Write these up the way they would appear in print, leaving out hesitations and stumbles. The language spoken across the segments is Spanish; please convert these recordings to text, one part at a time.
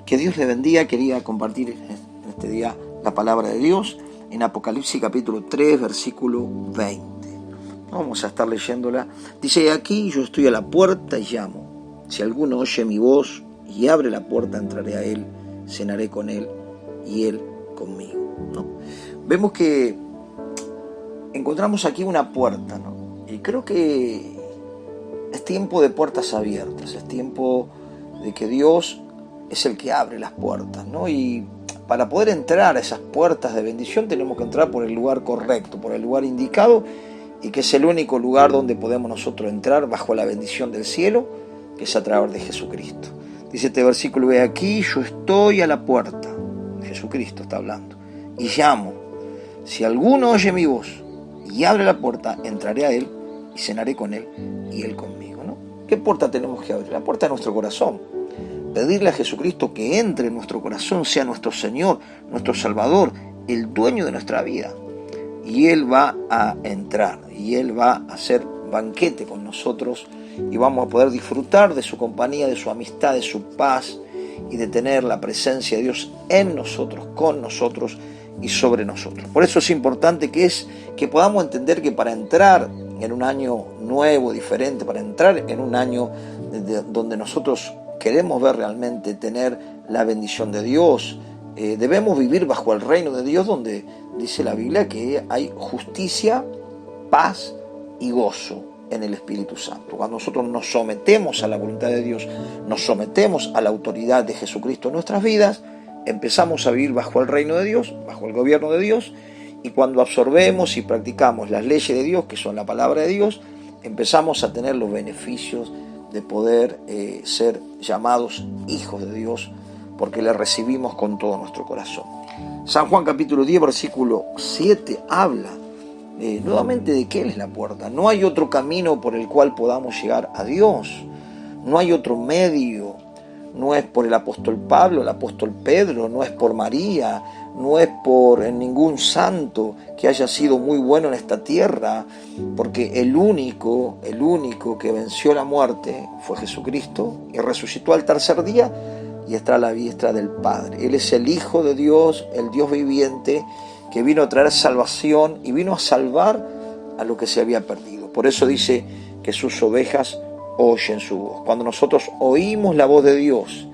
Que Dios le bendiga. Quería compartir en este día la palabra de Dios en Apocalipsis capítulo 3, versículo 20. Vamos a estar leyéndola. Dice: aquí yo estoy a la puerta y llamo. Si alguno oye mi voz y abre la puerta, entraré a él, cenaré con él y él conmigo, ¿no? Vemos que encontramos aquí una puerta, ¿no? Y creo que es tiempo de puertas abiertas, es tiempo de que Dios es el que abre las puertas, ¿no? Y para poder entrar a esas puertas de bendición tenemos que entrar por el lugar correcto, por el lugar indicado, y que es el único lugar donde podemos nosotros entrar bajo la bendición del cielo, que es a través de Jesucristo. Dice este versículo: ve aquí, yo estoy a la puerta. Jesucristo está hablando. Y llamo. Si alguno oye mi voz y abre la puerta, entraré a él y cenaré con él y él conmigo, ¿no? ¿Qué puerta tenemos que abrir? La puerta de nuestro corazón. Pedirle a Jesucristo que entre en nuestro corazón, sea nuestro Señor, nuestro Salvador, el dueño de nuestra vida. Y Él va a entrar, y Él va a hacer banquete con nosotros, y vamos a poder disfrutar de su compañía, de su amistad, de su paz, y de tener la presencia de Dios en nosotros, con nosotros y sobre nosotros. Por eso es importante que podamos entender que para entrar en un año nuevo, diferente, para entrar en un año donde nosotros queremos ver realmente, tener la bendición de Dios, debemos vivir bajo el reino de Dios, donde dice la Biblia que hay justicia, paz y gozo en el Espíritu Santo. Cuando nosotros nos sometemos a la voluntad de Dios, nos sometemos a la autoridad de Jesucristo en nuestras vidas, empezamos a vivir bajo el reino de Dios, bajo el gobierno de Dios, y cuando absorbemos y practicamos las leyes de Dios, que son la palabra de Dios, empezamos a tener los beneficios de poder ser llamados hijos de Dios, porque le recibimos con todo nuestro corazón. San Juan capítulo 10, versículo 7 habla nuevamente de que Él es la puerta. No hay otro camino por el cual podamos llegar a Dios. No hay otro medio. No es por el apóstol Pablo, el apóstol Pedro, no es por María, no es por ningún santo que haya sido muy bueno en esta tierra, porque el único que venció la muerte fue Jesucristo y resucitó al tercer día y está a la diestra del Padre. Él es el Hijo de Dios, el Dios viviente, que vino a traer salvación y vino a salvar a lo que se había perdido. Por eso dice que sus ovejas oyen su voz. Cuando nosotros oímos la voz de Dios,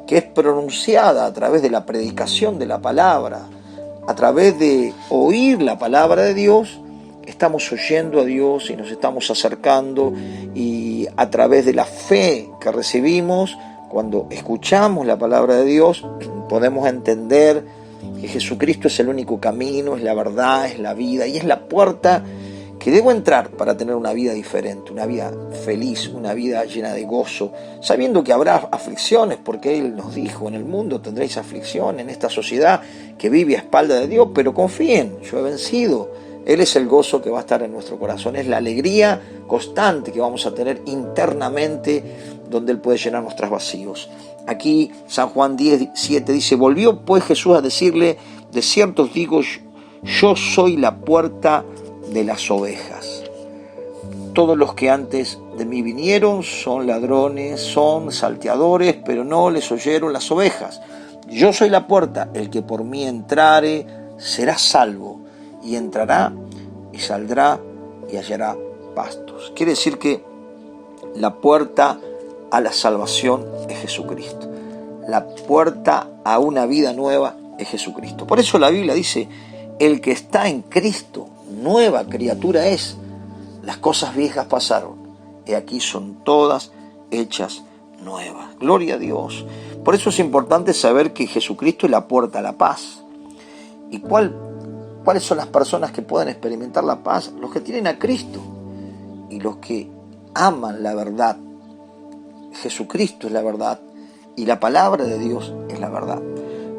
que es pronunciada a través de la predicación de la palabra, a través de oír la palabra de Dios, estamos oyendo a Dios y nos estamos acercando, y a través de la fe que recibimos, cuando escuchamos la palabra de Dios, podemos entender que Jesucristo es el único camino, es la verdad, es la vida y es la puerta que debo entrar para tener una vida diferente, una vida feliz, una vida llena de gozo, sabiendo que habrá aflicciones, porque Él nos dijo: en el mundo tendréis aflicción, en esta sociedad que vive a espalda de Dios, pero confíen, yo he vencido. Él es el gozo que va a estar en nuestro corazón, es la alegría constante que vamos a tener internamente, donde Él puede llenar nuestros vacíos. Aquí San Juan 10:7 dice: volvió pues Jesús a decirle: de cierto os digo, yo soy la puerta de las ovejas. Todos los que antes de mí vinieron son ladrones, son salteadores, pero no les oyeron las ovejas. Yo soy la puerta, el que por mí entrare será salvo, y entrará y saldrá y hallará pastos. Quiere decir que la puerta a la salvación es Jesucristo. La puerta a una vida nueva es Jesucristo. Por eso la Biblia dice: el que está en Cristo, nueva criatura es. Las cosas viejas pasaron, y aquí son todas hechas nuevas. Gloria a Dios. Por eso es importante saber que Jesucristo es la puerta a la paz. ¿Y cuáles son las personas que pueden experimentar la paz? Los que tienen a Cristo y los que aman la verdad. Jesucristo es la verdad y la palabra de Dios es la verdad.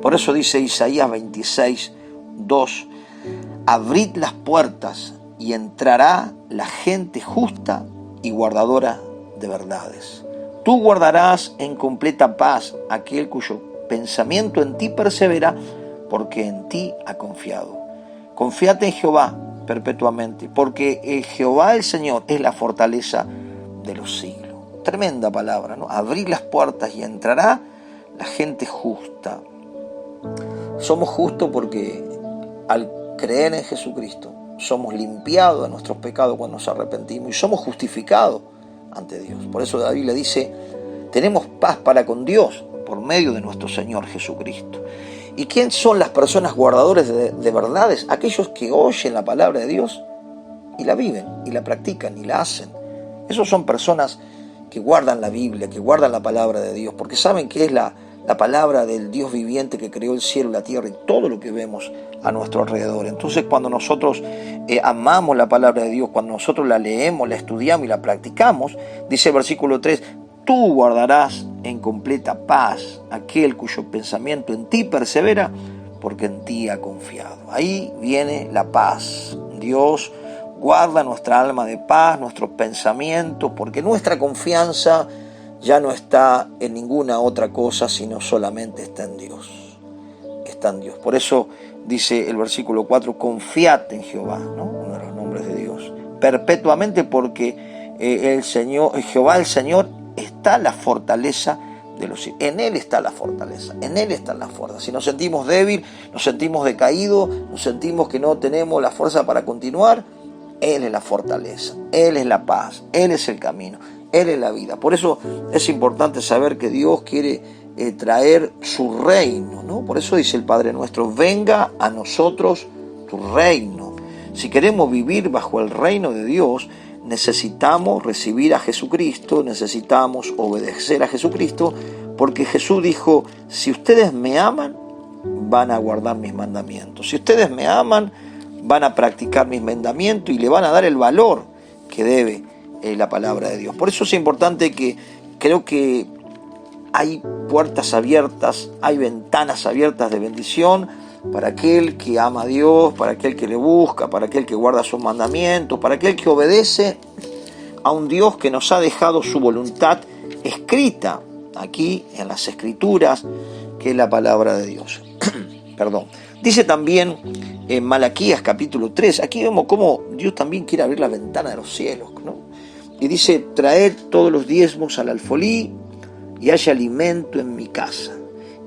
Por eso dice Isaías 26:2: abrid las puertas y entrará la gente justa y guardadora de verdades. Tú guardarás en completa paz aquel cuyo pensamiento en ti persevera, porque en ti ha confiado. Confiate en Jehová perpetuamente, porque Jehová el Señor es la fortaleza de los siglos. Tremenda palabra, ¿no? Abrir las puertas y entrará la gente justa. Somos justos porque al creer en Jesucristo somos limpiados de nuestros pecados cuando nos arrepentimos y somos justificados ante Dios. Por eso David le dice, tenemos paz para con Dios por medio de nuestro Señor Jesucristo. ¿Y quién son las personas guardadores de verdades? Aquellos que oyen la palabra de Dios y la viven, y la practican, y la hacen. Esos son personas que guardan la Biblia, que guardan la palabra de Dios, porque saben que es la palabra del Dios viviente que creó el cielo, la tierra y todo lo que vemos a nuestro alrededor. Entonces, cuando nosotros amamos la palabra de Dios, cuando nosotros la leemos, la estudiamos y la practicamos, dice el versículo 3, tú guardarás en completa paz aquel cuyo pensamiento en ti persevera, porque en ti ha confiado. Ahí viene la paz. Dios guarda nuestra alma de paz, nuestros pensamientos, porque nuestra confianza ya no está en ninguna otra cosa, sino solamente está en Dios. Está en Dios. Por eso dice el versículo 4, confiad en Jehová, ¿no? Uno de los nombres de Dios. Perpetuamente, porque el Señor, Jehová el Señor, está la fortaleza de los cielos. En Él está la fortaleza, en Él está la fuerza. Si nos sentimos débiles, nos sentimos decaídos, nos sentimos que no tenemos la fuerza para continuar, Él es la fortaleza, Él es la paz, Él es el camino, Él es la vida. Por eso es importante saber que Dios quiere traer su reino, ¿no? Por eso dice el Padre nuestro, venga a nosotros tu reino. Si queremos vivir bajo el reino de Dios, necesitamos recibir a Jesucristo, necesitamos obedecer a Jesucristo, porque Jesús dijo, si ustedes me aman, van a guardar mis mandamientos. Si ustedes me aman, van a practicar mis mandamientos y le van a dar el valor que debe la palabra de Dios. Por eso es importante que creo que hay puertas abiertas, hay ventanas abiertas de bendición para aquel que ama a Dios, para aquel que le busca, para aquel que guarda sus mandamientos, para aquel que obedece a un Dios que nos ha dejado su voluntad escrita aquí en las Escrituras, que es la palabra de Dios. Perdón. Dice también en Malaquías capítulo 3, aquí vemos cómo Dios también quiere abrir la ventana de los cielos, ¿no? Y dice, traed todos los diezmos al alfolí y haya alimento en mi casa.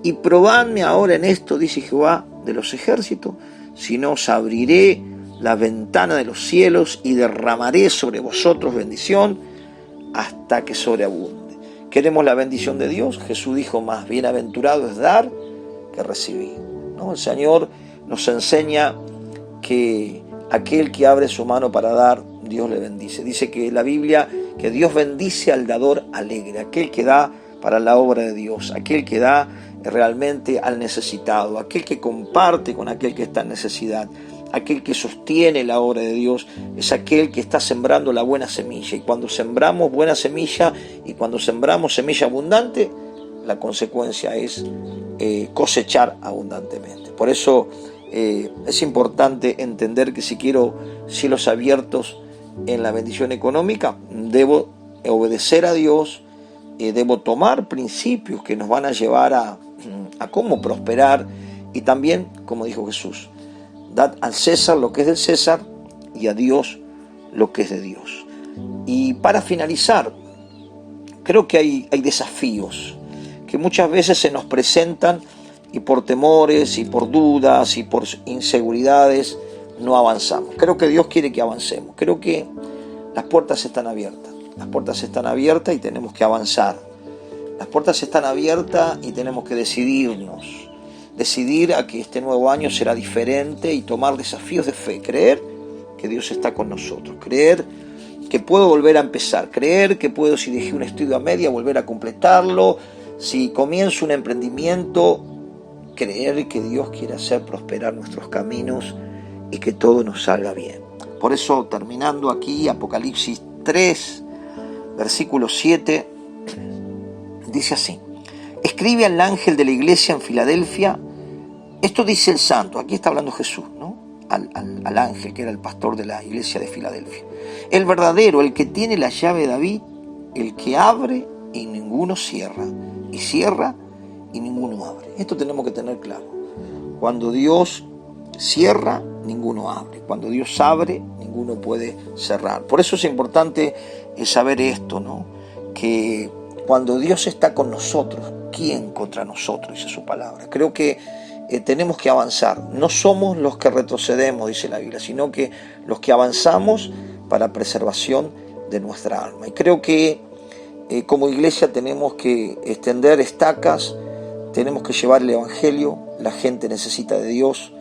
Y probadme ahora en esto, dice Jehová de los ejércitos, si no os abriré la ventana de los cielos y derramaré sobre vosotros bendición hasta que sobreabunde. ¿Queremos la bendición de Dios? Jesús dijo, más bienaventurado es dar que recibir, ¿no? El Señor nos enseña que aquel que abre su mano para dar, Dios le bendice. Dice que la Biblia, que Dios bendice al dador alegre, aquel que da para la obra de Dios, aquel que da realmente al necesitado, aquel que comparte con aquel que está en necesidad, aquel que sostiene la obra de Dios, es aquel que está sembrando la buena semilla. Y cuando sembramos buena semilla y cuando sembramos semilla abundante, la consecuencia es cosechar abundantemente. Por eso es importante entender que si quiero cielos abiertos en la bendición económica, debo obedecer a Dios, debo tomar principios que nos van a llevar a cómo prosperar, y también, como dijo Jesús, dad al César lo que es del César y a Dios lo que es de Dios. Y para finalizar, creo que hay desafíos que muchas veces se nos presentan y por temores y por dudas y por inseguridades no avanzamos. Creo que Dios quiere que avancemos. Creo que las puertas están abiertas. Las puertas están abiertas y tenemos que avanzar. Las puertas están abiertas y tenemos que decidirnos. Decidir a que este nuevo año será diferente y tomar desafíos de fe. Creer que Dios está con nosotros. Creer que puedo volver a empezar. Creer que puedo, si dejé un estudio a media, volver a completarlo. Si comienzo un emprendimiento, creer que Dios quiere hacer prosperar nuestros caminos y que todo nos salga bien. Por eso, terminando aquí, Apocalipsis 3, versículo 7, dice así: escribe al ángel de la iglesia en Filadelfia, esto dice el santo, aquí está hablando Jesús, ¿no? Al ángel que era el pastor de la iglesia de Filadelfia, el verdadero, el que tiene la llave de David, el que abre y ninguno cierra, y cierra y ninguno abre. Esto tenemos que tener claro. Cuando Dios cierra, ninguno abre. Cuando Dios abre, ninguno puede cerrar. Por eso es importante saber esto, ¿no? Que Cuando Dios está con nosotros, ¿quién contra nosotros? Dice su palabra. Creo que tenemos que avanzar. No somos los que retrocedemos, dice la Biblia, sino que los que avanzamos para preservación de nuestra alma. Y creo que como iglesia tenemos que extender estacas, tenemos que llevar el Evangelio. La gente necesita de Dios.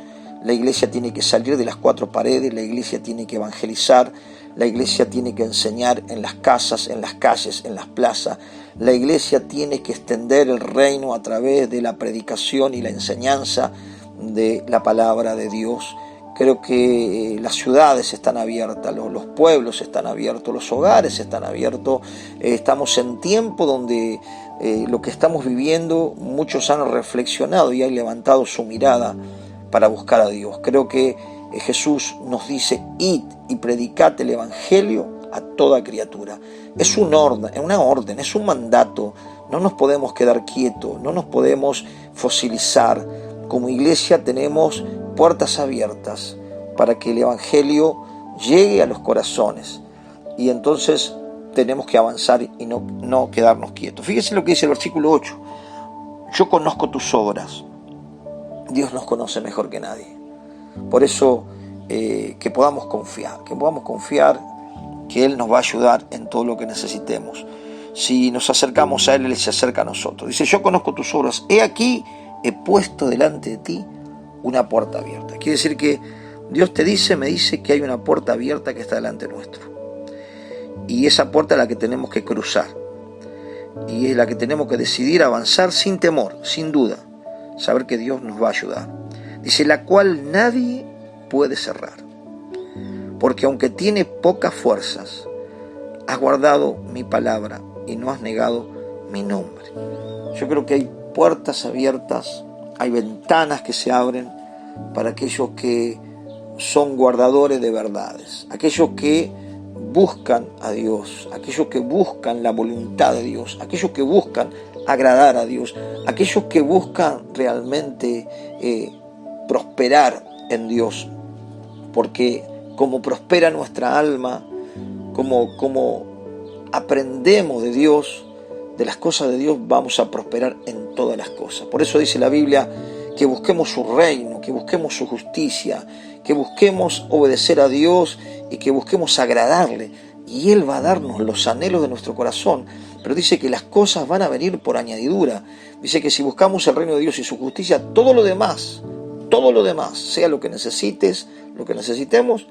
La iglesia tiene que salir de las cuatro paredes, la iglesia tiene que evangelizar, la iglesia tiene que enseñar en las casas, en las calles, en las plazas. La iglesia tiene que extender el reino a través de la predicación y la enseñanza de la palabra de Dios. Creo que las ciudades están abiertas, los pueblos están abiertos, los hogares están abiertos. Estamos en tiempo donde lo que estamos viviendo, muchos han reflexionado y han levantado su mirada para buscar a Dios. Creo que Jesús nos dice: id y predicad el Evangelio a toda criatura. Es una orden, es un mandato. No nos podemos quedar quietos, no nos podemos fosilizar. Como iglesia tenemos puertas abiertas para que el Evangelio llegue a los corazones. Y entonces tenemos que avanzar y no quedarnos quietos. Fíjese lo que dice el versículo 8. Yo conozco tus obras. Dios nos conoce mejor que nadie. Por eso que podamos confiar que Él nos va a ayudar en todo lo que necesitemos. Si nos acercamos a Él se acerca a nosotros. Dice: yo conozco tus obras. He aquí, he puesto delante de ti una puerta abierta. Quiere decir que Dios me dice que hay una puerta abierta que está delante nuestro. Y esa puerta es la que tenemos que cruzar. Y es la que tenemos que decidir avanzar sin temor, sin duda. Saber que Dios nos va a ayudar. Dice: la cual nadie puede cerrar. Porque aunque tiene pocas fuerzas, has guardado mi palabra y no has negado mi nombre. Yo creo que hay puertas abiertas, hay ventanas que se abren para aquellos que son guardadores de verdades, aquellos que buscan a Dios, aquellos que buscan la voluntad de Dios, aquellos que buscan agradar a Dios, aquellos que buscan realmente prosperar en Dios, porque como prospera nuestra alma, como aprendemos de Dios, de las cosas de Dios, vamos a prosperar en todas las cosas. Por eso dice la Biblia que busquemos su reino, que busquemos su justicia, que busquemos obedecer a Dios y que busquemos agradarle. Y Él va a darnos los anhelos de nuestro corazón. Pero dice que las cosas van a venir por añadidura. Dice que si buscamos el reino de Dios y su justicia, todo lo demás, sea lo que necesites, lo que necesitemos,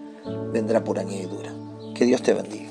vendrá por añadidura. Que Dios te bendiga.